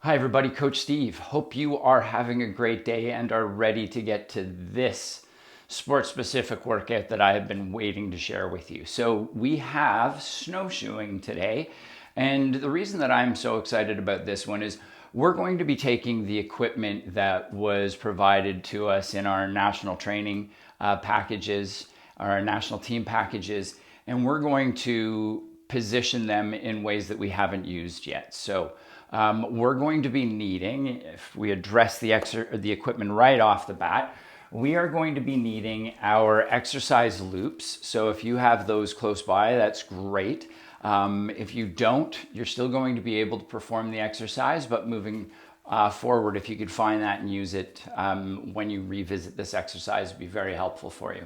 Hi everybody, Coach Steve. Hope you are having a great day and are ready to get to this sport-specific workout that I have been waiting to share with you. So we have snowshoeing today, and the reason that I'm so excited about this one is we're going to be taking the equipment that was provided to us in our national training packages, our national team packages, and we're going to position them in ways that we haven't used yet. So we're going to be needing, if we address the equipment right off the bat, we are going to be needing our exercise loops. So if you have those close by, that's great. If you don't, you're still going to be able to perform the exercise, but moving forward, if you could find that and use it when you revisit this exercise, would be very helpful for you.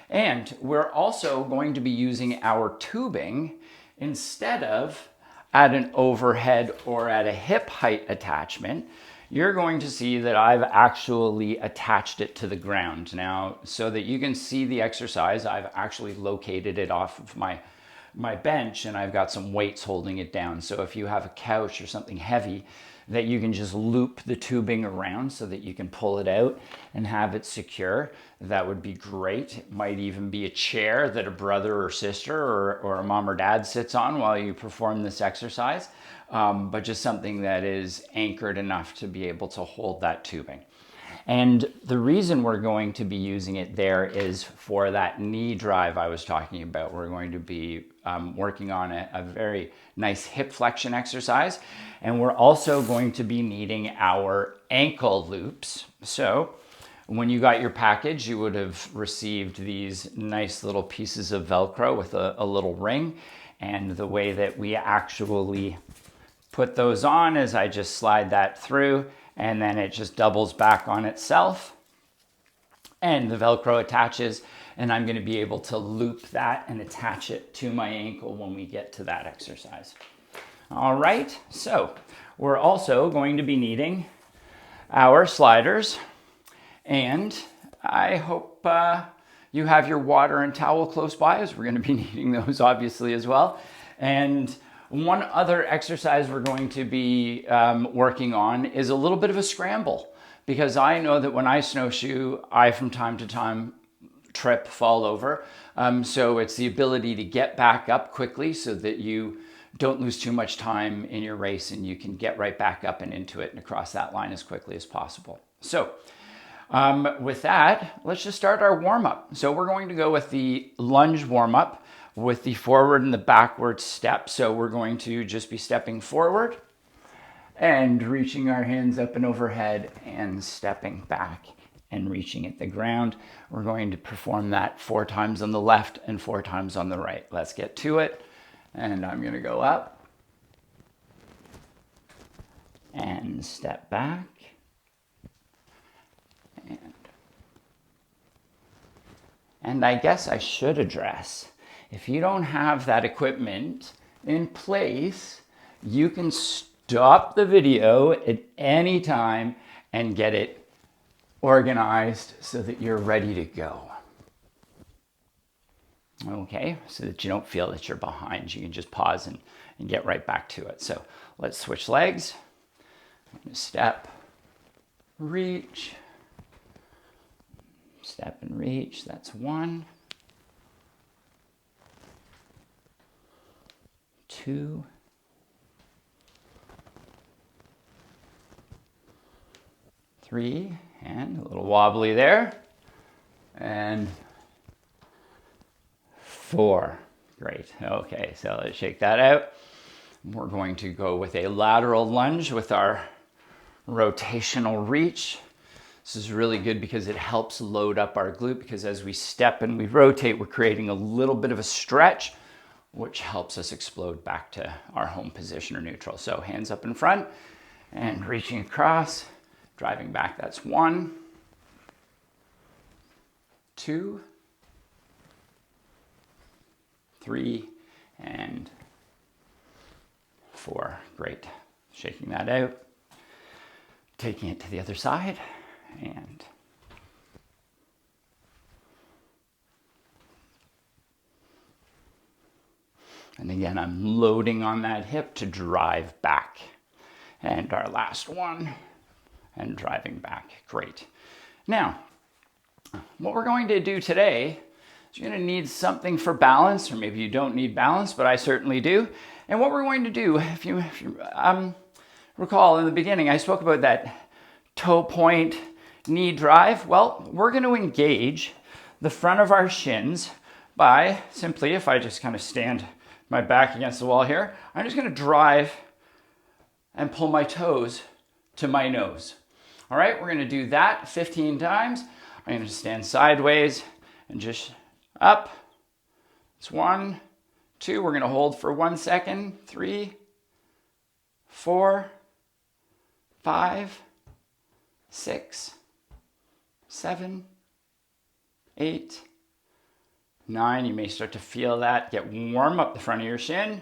And we're also going to be using our tubing instead of at an overhead or at a hip height attachment. You're going to see that I've actually attached it to the ground. Now, so that you can see the exercise, I've actually located it off of my bench, and I've got some weights holding it down. So if you have a couch or something heavy, that you can just loop the tubing around so that you can pull it out and have it secure, that would be great. It might even be a chair that a brother or sister or a mom or dad sits on while you perform this exercise, but just something that is anchored enough to be able to hold that tubing. And the reason we're going to be using it there is for that knee drive I was talking about. We're going to be working on a very nice hip flexion exercise. And we're also going to be needing our ankle loops. So when you got your package, you would have received these nice little pieces of Velcro with a little ring. And the way that we actually put those on is I just slide that through, and then it just doubles back on itself, and the Velcro attaches, and I'm going to be able to loop that and attach it to my ankle when we get to that exercise. All right, so we're also going to be needing our sliders, and I hope you have your water and towel close by, as we're going to be needing those obviously as well. And one other exercise we're going to be working on is a little bit of a scramble, because I know that when I snowshoe, I from time to time trip, fall over. So it's the ability to get back up quickly so that you don't lose too much time in your race and you can get right back up and into it and across that line as quickly as possible. So with that, let's just start our warm-up. So we're going to go with the lunge warm-up with the forward and the backward step. So we're going to just be stepping forward and reaching our hands up and overhead and stepping back and reaching at the ground. We're going to perform that 4 times on the left and 4 times on the right. Let's get to it. And I'm going to go up and step back. And I guess I should address, if you don't have that equipment in place, you can stop the video at any time and get it organized so that you're ready to go. Okay, so that you don't feel that you're behind. You can just pause and get right back to it. So let's switch legs. Step, reach, step and reach. That's 1. 2, 3, and a little wobbly there, and 4. Great. Okay, so let's shake that out. We're going to go with a lateral lunge with our rotational reach. This is really good because it helps load up our glute, because as we step and we rotate, we're creating a little bit of a stretch, which helps us explode back to our home position or neutral. So hands up in front and reaching across, driving back. That's 1, 2, 3, and 4. Great. Shaking that out, taking it to the other side, and again, I'm loading on that hip to drive back. And our last one, and driving back. Great. Now, what we're going to do today is you're going to need something for balance, or maybe you don't need balance, but I certainly do. And what we're going to do, if you recall in the beginning, I spoke about that toe point knee drive. Well, we're going to engage the front of our shins by simply, if I just kind of stand my back against the wall here, I'm just going to drive and pull my toes to my nose. All right, we're going to do that 15 times. I'm going to stand sideways and just up. It's 1, 2. We're going to hold for 1 second. 3, 4, 5, 6, 7, 8, 9. You may start to feel that get warm up the front of your shin.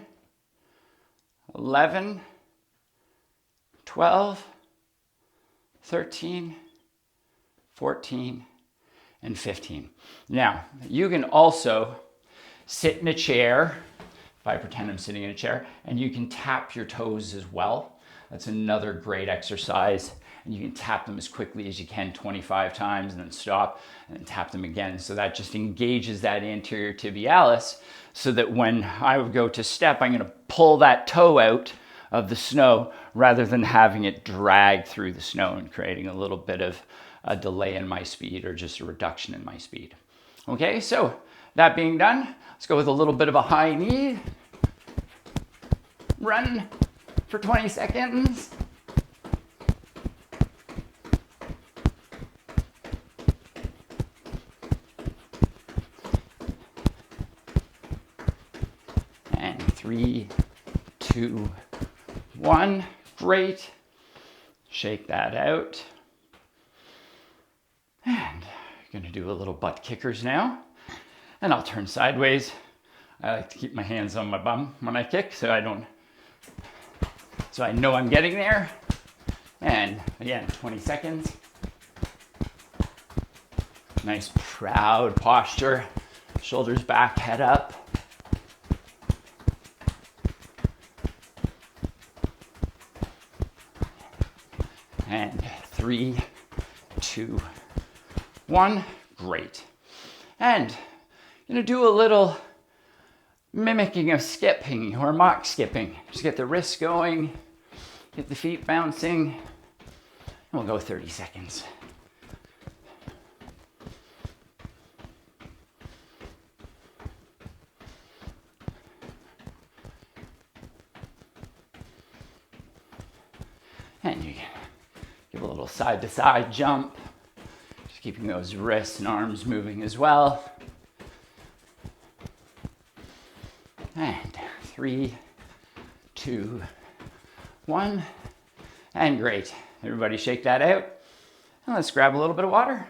11, 12, 13, 14, and 15. Now, you can also sit in a chair, if I pretend I'm sitting in a chair, and you can tap your toes as well. That's another great exercise. And you can tap them as quickly as you can 25 times and then stop and then tap them again. So that just engages that anterior tibialis so that when I would go to step, I'm going to pull that toe out of the snow rather than having it drag through the snow and creating a little bit of a delay in my speed or just a reduction in my speed. Okay, so that being done, let's go with a little bit of a high knee. Run for 20 seconds. And 3, 2, 1. Great. Shake that out. And I'm going to do a little butt kickers now. And I'll turn sideways. I like to keep my hands on my bum when I kick so I know I'm getting there. And again, 20 seconds. Nice proud posture. Shoulders back, head up. And 3, 2, 1. Great. And I'm going to do a little mimicking of skipping or mock skipping. Just get the wrists going, get the feet bouncing, and we'll go 30 seconds. And you give a little side to side jump, just keeping those wrists and arms moving as well. And 3, 2, 1, and great. Everybody shake that out. And let's grab a little bit of water.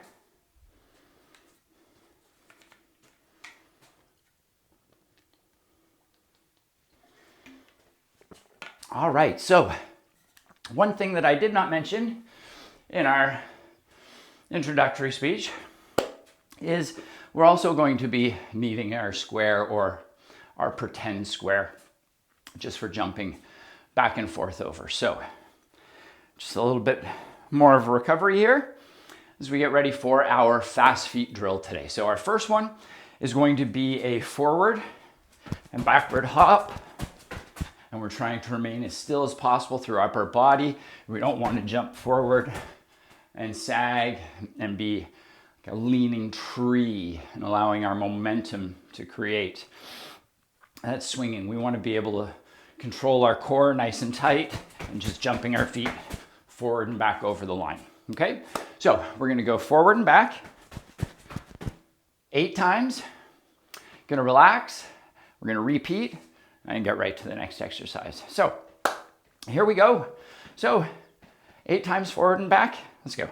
All right, so one thing that I did not mention in our introductory speech is we're also going to be needing our square or our pretend square just for jumping back and forth over. So just a little bit more of a recovery here as we get ready for our fast feet drill today. So our first one is going to be a forward and backward hop. And we're trying to remain as still as possible through our upper body. We don't want to jump forward and sag and be like a leaning tree and allowing our momentum to create that swinging. We want to be able to control our core nice and tight and just jumping our feet forward and back over the line. Okay, so we're going to go forward and back 8 times. Going to relax. We're going to repeat and get right to the next exercise. So here we go. So 8 times forward and back. Let's go.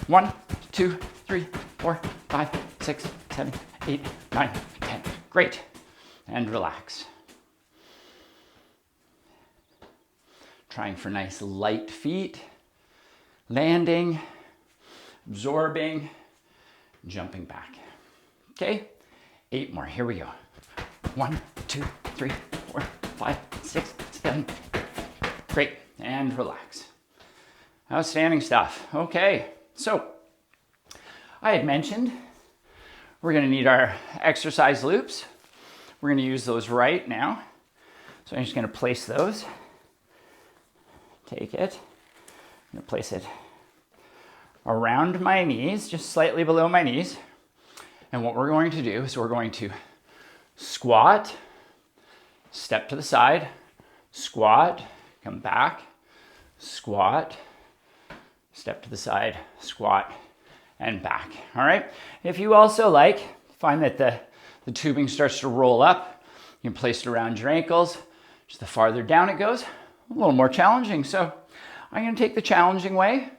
1, 2, 3, 4, 5, 6, 7, 8, 9, 10. Great. And relax. Trying for nice light feet. Landing, absorbing, jumping back. Okay, 8 more. Here we go. 1, 2, 3, 4, 5, 6, 7. Great. and relax. Outstanding stuff. Okay, so I had mentioned we're gonna need our exercise loops. We're gonna use those right now. So I'm just gonna place those. Take it, I'm gonna place it around my knees, just slightly below my knees. And what we're going to do is we're going to squat, step to the side, squat, come back, squat, step to the side, squat, and back. All right. If you also find that the tubing starts to roll up, you can place it around your ankles. Just the farther down it goes, a little more challenging. So I'm going to take the challenging way.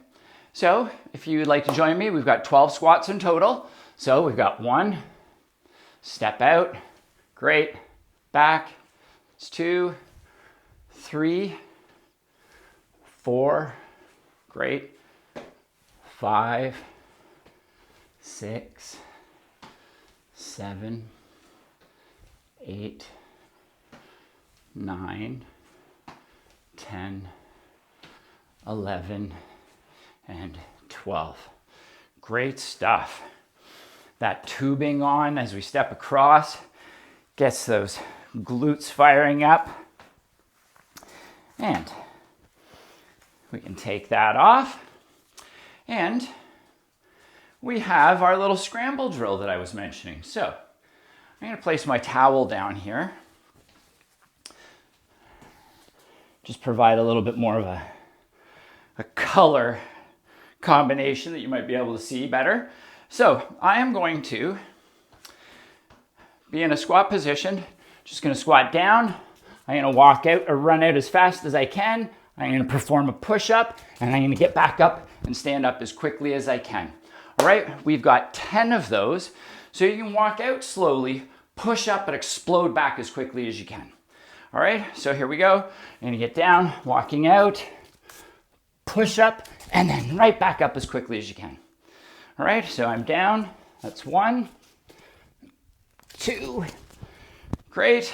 So if you'd like to join me, we've got 12 squats in total. So we've got 1, step out, great, back, it's 2, 3, 4, great, 5, 6, 7, 8, 9, 10, 11, and 12. Great stuff. That tubing on as we step across gets those glutes firing up. And we can take that off. And we have our little scramble drill that I was mentioning. So I'm going to place my towel down here. Just provide a little bit more of a color combination that you might be able to see better. So I am going to be in a squat position, just going to squat down. I'm going to walk out or run out as fast as I can. I'm going to perform a push-up, and I'm going to get back up and stand up as quickly as I can. All right, we've got 10 of those. So you can walk out slowly, push up, and explode back as quickly as you can. All right, so here we go. I'm going to get down, walking out, push up, and then right back up as quickly as you can. All right, so I'm down. That's 1, 2. Great.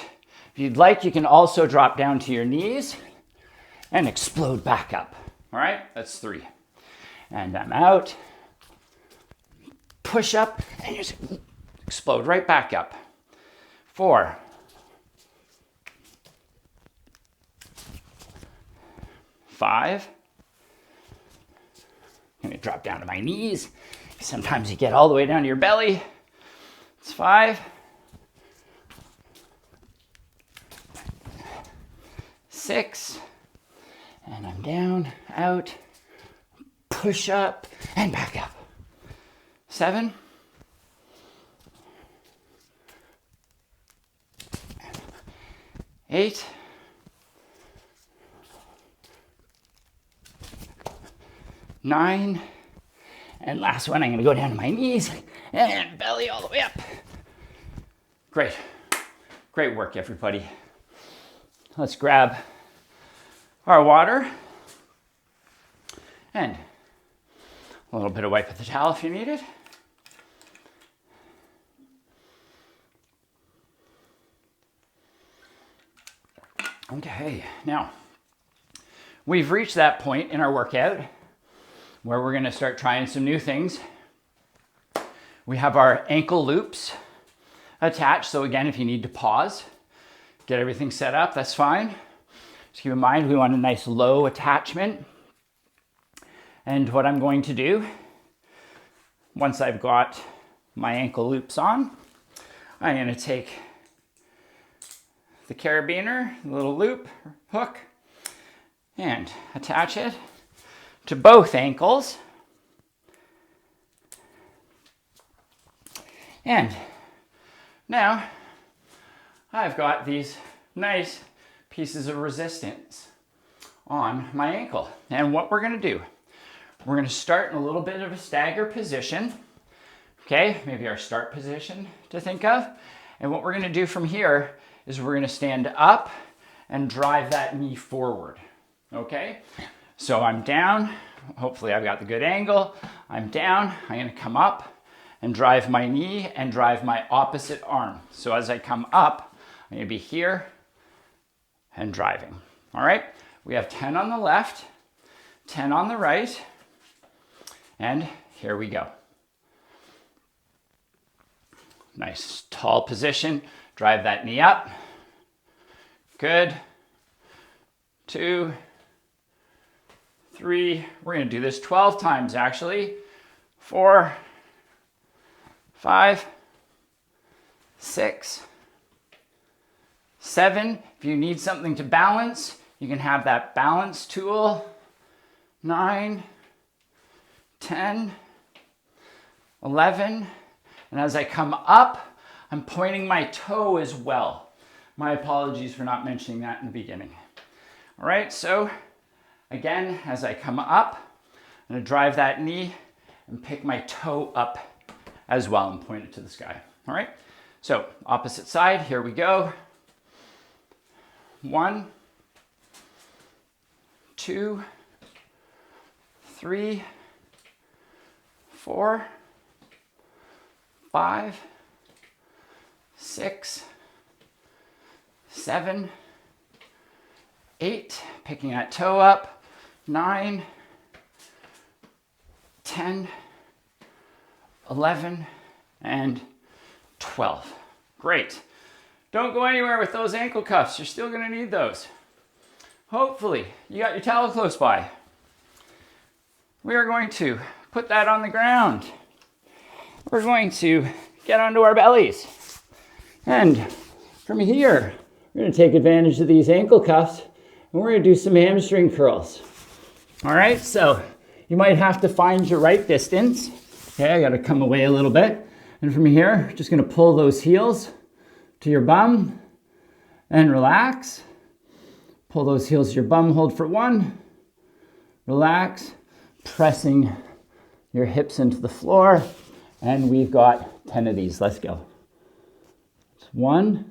If you'd like, you can also drop down to your knees and explode back up. All right, that's 3. And I'm out. Push up and just explode right back up. 4. 5. I'm gonna drop down to my knees. Sometimes you get all the way down to your belly. It's 5. 6. And I'm down, out, push up, and back up. 7. 8. 9. And last one, I'm going to go down to my knees and belly all the way up. Great. Great work, everybody. Let's grab our water and a little bit of wipe with the towel if you need it. Okay, now we've reached that point in our workout where we're going to start trying some new things. We have our ankle loops attached. So again, if you need to pause, get everything set up, that's fine. Just keep in mind, we want a nice low attachment. And what I'm going to do, once I've got my ankle loops on, I'm going to take the carabiner, the little loop, hook, and attach it to both ankles. And now I've got these nice pieces of resistance on my ankle. And what we're going to do, we're going to start in a little bit of a stagger position. Okay, maybe our start position to think of. And what we're going to do from here is we're going to stand up and drive that knee forward. Okay, so I'm down. Hopefully I've got the good angle. I'm down. I'm going to come up and drive my knee and drive my opposite arm. So as I come up, I'm going to be here and driving. All right, We have 10 on the left, 10 on the right, and here we go. Nice tall position. Drive that knee up. Good. 2, 3. We're going to do this 12 times actually. 4, 5, 6, 7. If you need something to balance, you can have that balance tool. 9, 10, 11. And as I come up, I'm pointing my toe as well. My apologies for not mentioning that in the beginning. All right, so again, as I come up, I'm gonna drive that knee and pick my toe up as well and point it to the sky. All right, so opposite side, here we go. 1, 2, 3, 4, 5, 6, 7, 8, picking that toe up, 9, 10, 11, and 12. Great. Don't go anywhere with those ankle cuffs. You're still going to need those. Hopefully, you got your towel close by. We are going to put that on the ground. We're going to get onto our bellies. And from here, we're going to take advantage of these ankle cuffs and we're going to do some hamstring curls. All right, so you might have to find your right distance. Okay, I got to come away a little bit. And from here, just going to pull those heels to your bum and relax. Pull those heels to your bum, hold for 1. Relax, pressing your hips into the floor. And we've got 10 of these. Let's go. It's 1,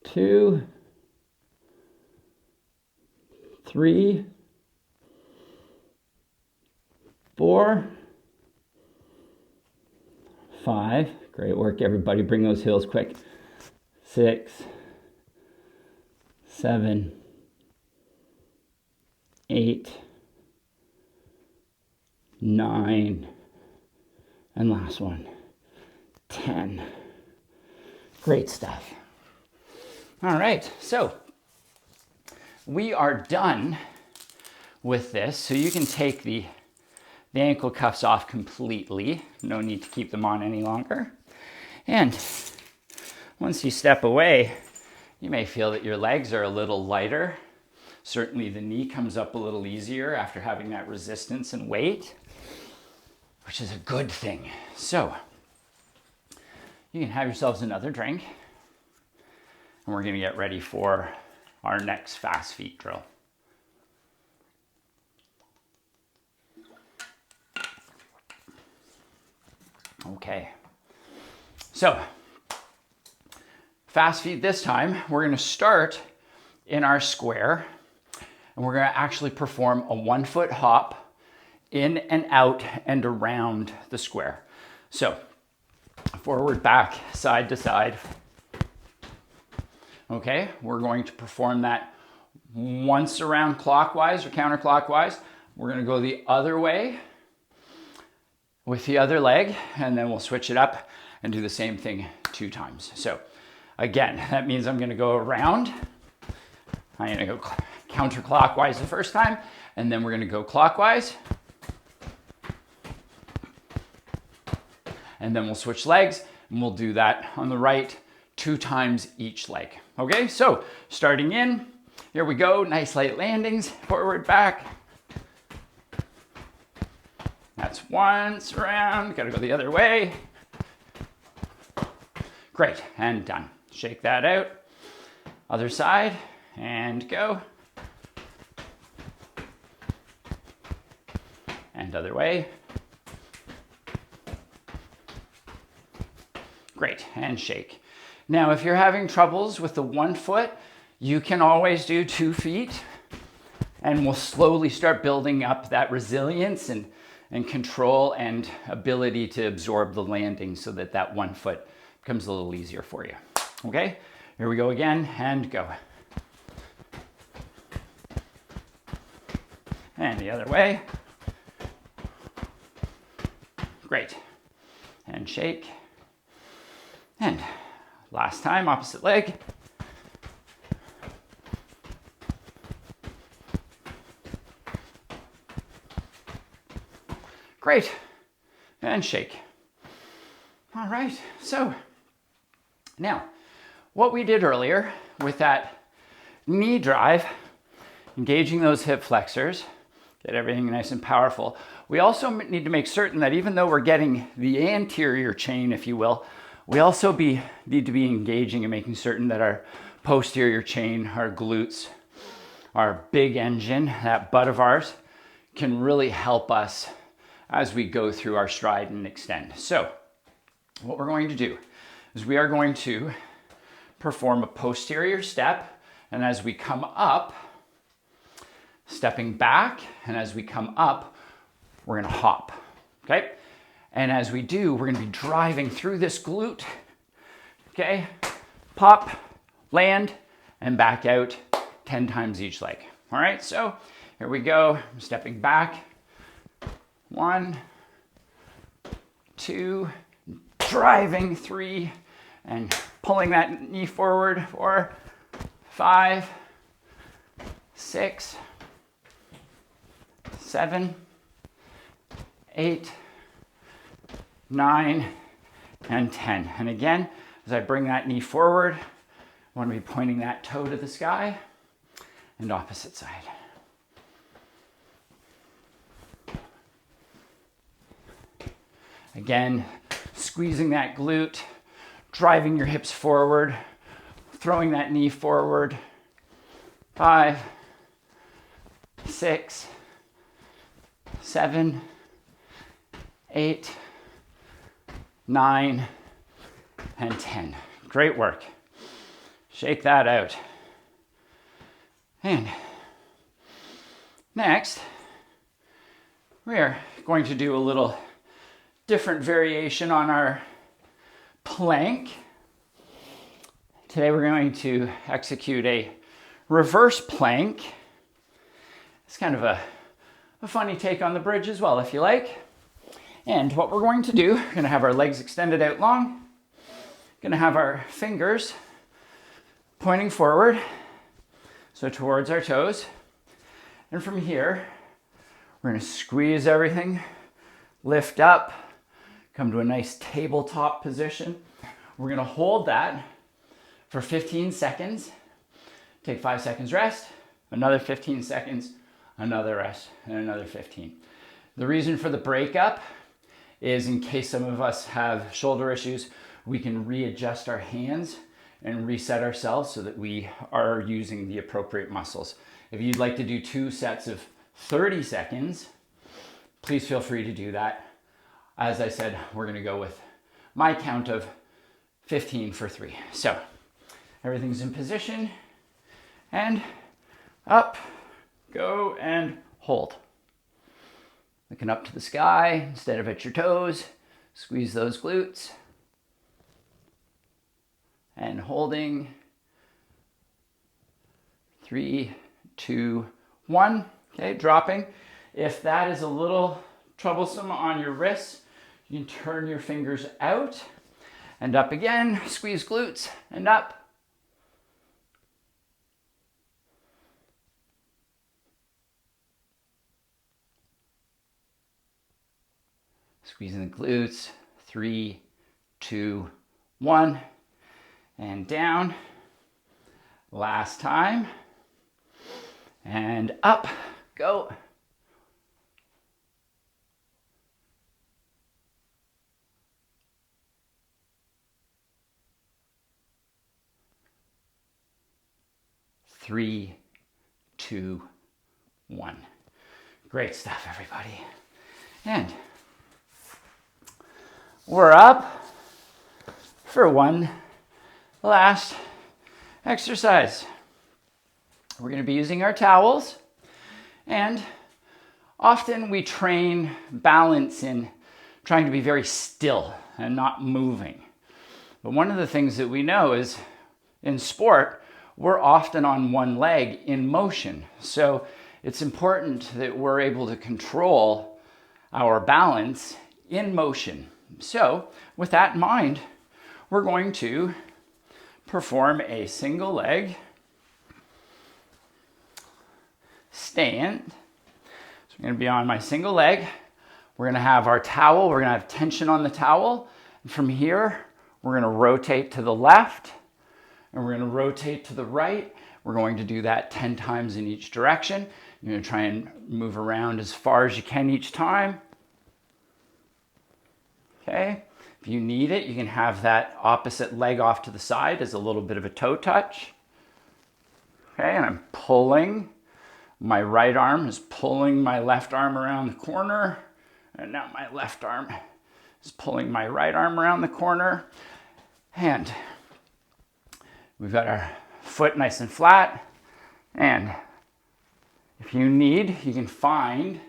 2, 3, 4, 5. Great work, everybody. Bring those heels quick. 6, 7, 8, 9, and last one, 10. Great stuff. All right, so we are done with this. So you can take the ankle cuffs off completely. No need to keep them on any longer. And once you step away, you may feel that your legs are a little lighter. Certainly the knee comes up a little easier after having that resistance and weight, which is a good thing. So you can have yourselves another drink and we're gonna get ready for our next fast feet drill. Okay, so fast feet this time, we're gonna start in our square and we're gonna actually perform a 1-foot hop in and out and around the square. So forward, back, side to side. Okay, we're going to perform that once around clockwise or counterclockwise. We're gonna go the other way with the other leg, and then we'll switch it up and do the same thing 2 times. So again, that means I'm gonna go around. I'm gonna go counterclockwise the first time, and then we're gonna go clockwise. And then we'll switch legs, and we'll do that on the right 2 times each leg. Okay, so starting in, here we go, nice light landings, forward, back. That's once around, gotta go the other way. Great, and done. Shake that out. Other side, and go. And other way. Great, and shake. Now, if you're having troubles with the 1 foot, you can always do 2 feet, and we'll slowly start building up that resilience and control and ability to absorb the landing so that that 1 foot becomes a little easier for you. Okay, here we go again, and go. And the other way. Great. And shake. And last time, opposite leg. Great. And shake. All right. So now, what we did earlier with that knee drive, engaging those hip flexors, get everything nice and powerful. We also need to make certain that even though we're getting the anterior chain, if you will, we also need to be engaging and making certain that our posterior chain, our glutes, our big engine, that butt of ours, can really help us as we go through our stride and extend. So what we're going to do is we are going to perform a posterior step, and as we come up, stepping back, and as we come up, we're gonna hop, okay? And as we do, we're gonna be driving through this glute, okay? Pop, land, and back out 10 times each leg. All right, so here we go. I'm stepping back. 1, 2, driving 3, and pulling that knee forward 4, 5, 6, 7, 8, 9, and 10. And again, as I bring that knee forward, I want to be pointing that toe to the sky, and opposite side. Again, squeezing that glute, driving your hips forward, throwing that knee forward. 5, 6, 7, 8, 9, and 10. Great work. Shake that out. And next, we are going to do a little different variation on our plank. Today we're going to execute a reverse plank. It's kind of a funny take on the bridge as well, if you like. And what we're going to do, we're going to have our legs extended out long, going to have our fingers pointing forward, so towards our toes. And from here, we're going to squeeze everything, lift up, come to a nice tabletop position. We're going to hold that for 15 seconds, take 5 seconds rest, another 15 seconds, another rest, and another 15. The reason for the breakup is in case some of us have shoulder issues, we can readjust our hands and reset ourselves so that we are using the appropriate muscles. If you'd like to do 2 sets of 30 seconds, please feel free to do that. As I said, we're gonna go with my count of 15 for 3. So everything's in position, and up, go, and hold. Looking up to the sky instead of at your toes. Squeeze those glutes. And holding. 3, 2, 1. Okay, dropping. If that is a little troublesome on your wrists, you can turn your fingers out and up again. Squeeze glutes and up. Squeezing the glutes, 3, 2, 1, and down. Last time, and up, go. Three, 2, 1. Great stuff, everybody. And we're up for one last exercise. We're going to be using our towels, and often we train balance in trying to be very still and not moving. But one of the things that we know is in sport, we're often on one leg in motion. So it's important that we're able to control our balance in motion. So with that in mind, we're going to perform a single leg stand. So I'm going to be on my single leg. We're going to have our towel. We're going to have tension on the towel. And from here, we're going to rotate to the left and we're going to rotate to the right. We're going to do that 10 times in each direction. You're going to try and move around as far as you can each time. Okay. If you need it, you can have that opposite leg off to the side as a little bit of a toe touch. Okay, and I'm pulling. My right arm is pulling my left arm around the corner. And now my left arm is pulling my right arm around the corner. And we've got our foot nice and flat. And if you need, you can find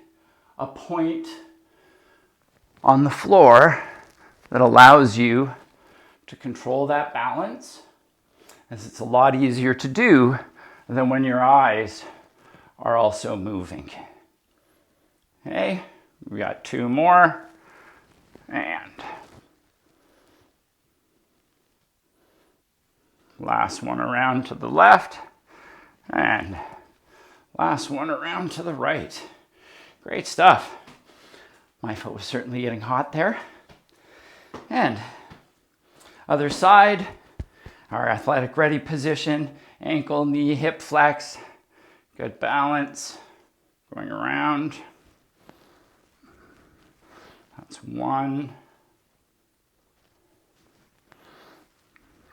a point on the floor that allows you to control that balance, as it's a lot easier to do than when your eyes are also moving. Okay, we got 2 more, and last one around to the left, and last one around to the right. Great stuff. My foot was certainly getting hot there. And other side, our athletic ready position, ankle, knee, hip flex, good balance, going around. That's 1,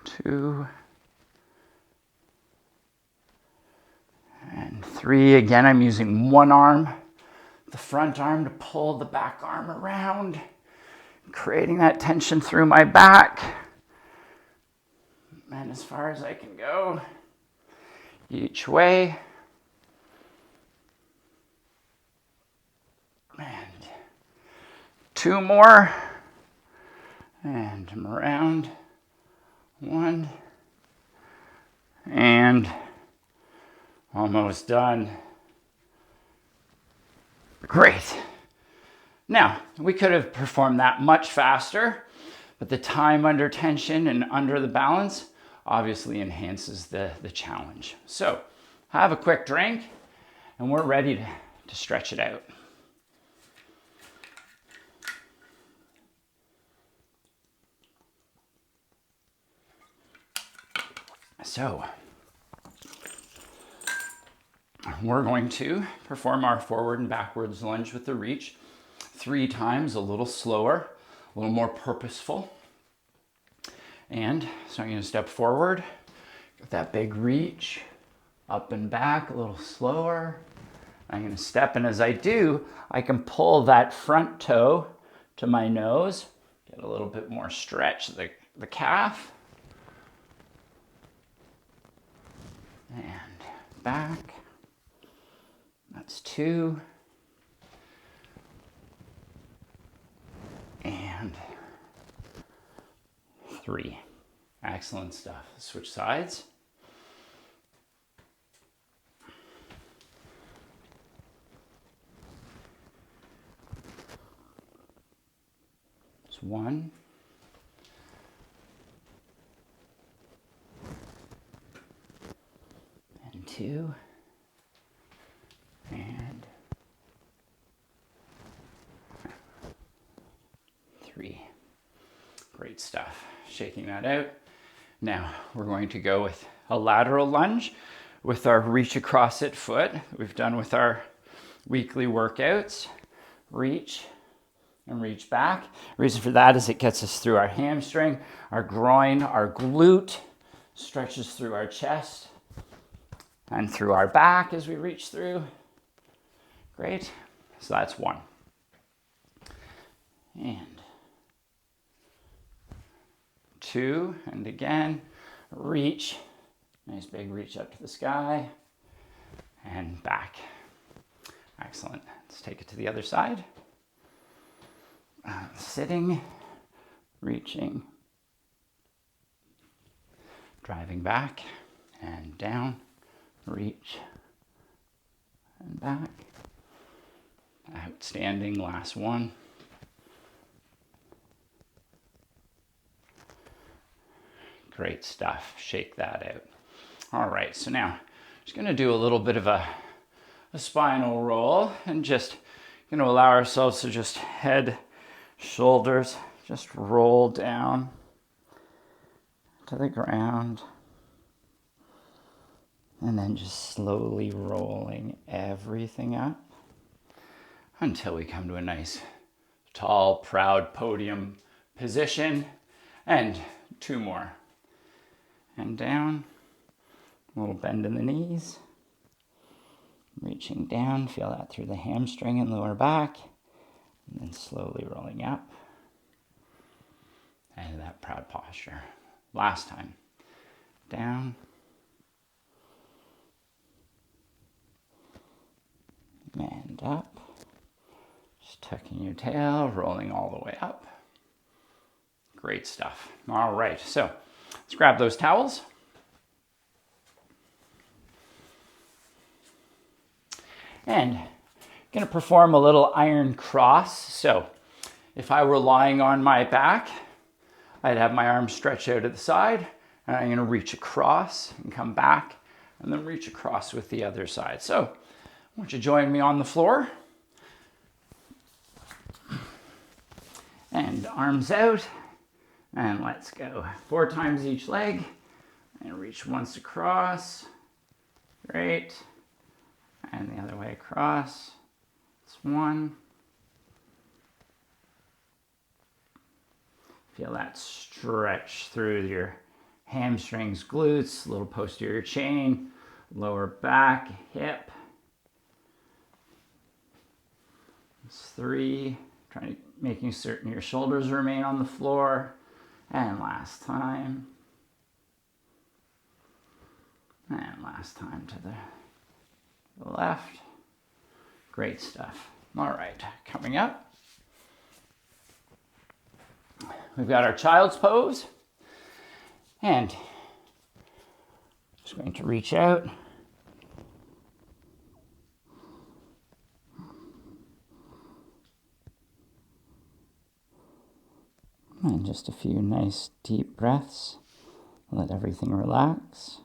2, and 3. Again, I'm using one arm, the front arm, to pull the back arm around, creating that tension through my back. And as far as I can go, each way. And 2 more. And I'm around. 1. And almost done. Great. Now, we could have performed that much faster, but the time under tension and under the balance obviously enhances the challenge. So, have a quick drink, and we're ready to stretch it out. So, we're going to perform our forward and backwards lunge with the reach 3 times, a little slower, a little more purposeful. And so I'm going to step forward, get that big reach, up and back, a little slower. I'm going to step, and as I do, I can pull that front toe to my nose, get a little bit more stretch the calf. And back. That's 2. And 3. Excellent stuff. Switch sides. It's 1. And 2. And 3. Great stuff. Shaking that out. Now we're going to go with a lateral lunge with our reach across it foot we've done with our weekly workouts. Reach and reach back. The reason for that is it gets us through our hamstring, our groin, our glute, stretches through our chest and through our back as we reach through. Great. So that's 1. And 2, and again, reach. Nice big reach up to the sky and back. Excellent. Let's take it to the other side. Sitting, reaching, driving back and down, reach and back. Outstanding, last one. Great stuff, shake that out. All right, so now I'm just gonna do a little bit of a spinal roll and just gonna allow ourselves to just head, shoulders, just roll down to the ground. And then just slowly rolling everything up until we come to a nice, tall, proud podium position. And 2 more. And down, a little bend in the knees. Reaching down, feel that through the hamstring and lower back. And then slowly rolling up. And that proud posture. Last time. Down. And up. Just tucking your tail, rolling all the way up. Great stuff. All right, so let's grab those towels. And I'm going to perform a little iron cross. So if I were lying on my back, I'd have my arms stretched out at the side, and I'm going to reach across and come back, and then reach across with the other side. So I want you to join me on the floor. And arms out, and let's go. 4 times each leg, and reach once across. Great. And the other way across. It's 1. Feel that stretch through your hamstrings, glutes, little posterior chain, lower back, hip. It's 3. Making certain your shoulders remain on the floor. And last time. And last time to the left. Great stuff. All right, coming up. We've got our child's pose. And just going to reach out. And just a few nice deep breaths. Let everything relax.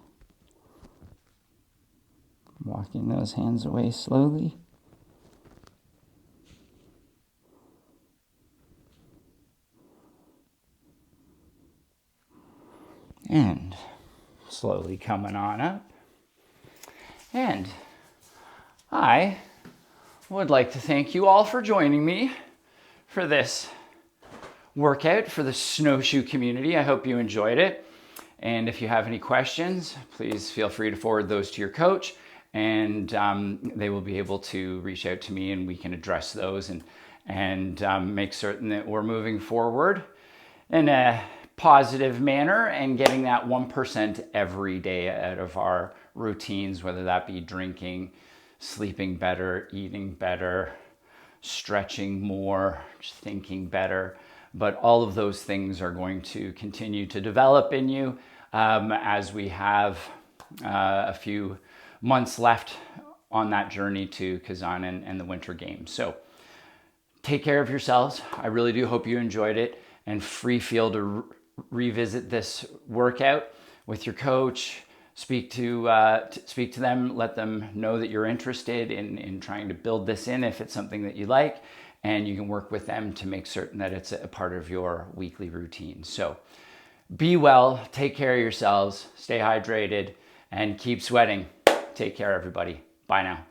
Walking those hands away slowly. And slowly coming on up. And I would like to thank you all for joining me for this workout for the snowshoe community. I hope you enjoyed it. And if you have any questions, please feel free to forward those to your coach, and they will be able to reach out to me and we can address those and make certain that we're moving forward in a positive manner and getting that 1% every day out of our routines, whether that be drinking, sleeping better, eating better, stretching more, thinking better. But all of those things are going to continue to develop in you as we have a few months left on that journey to Kazan and the Winter Games. So take care of yourselves. I really do hope you enjoyed it, and feel to revisit this workout with your coach. Speak to them, let them know that you're interested in trying to build this in if it's something that you like. And you can work with them to make certain that it's a part of your weekly routine. So be well, take care of yourselves, stay hydrated, and keep sweating. Take care, everybody. Bye now.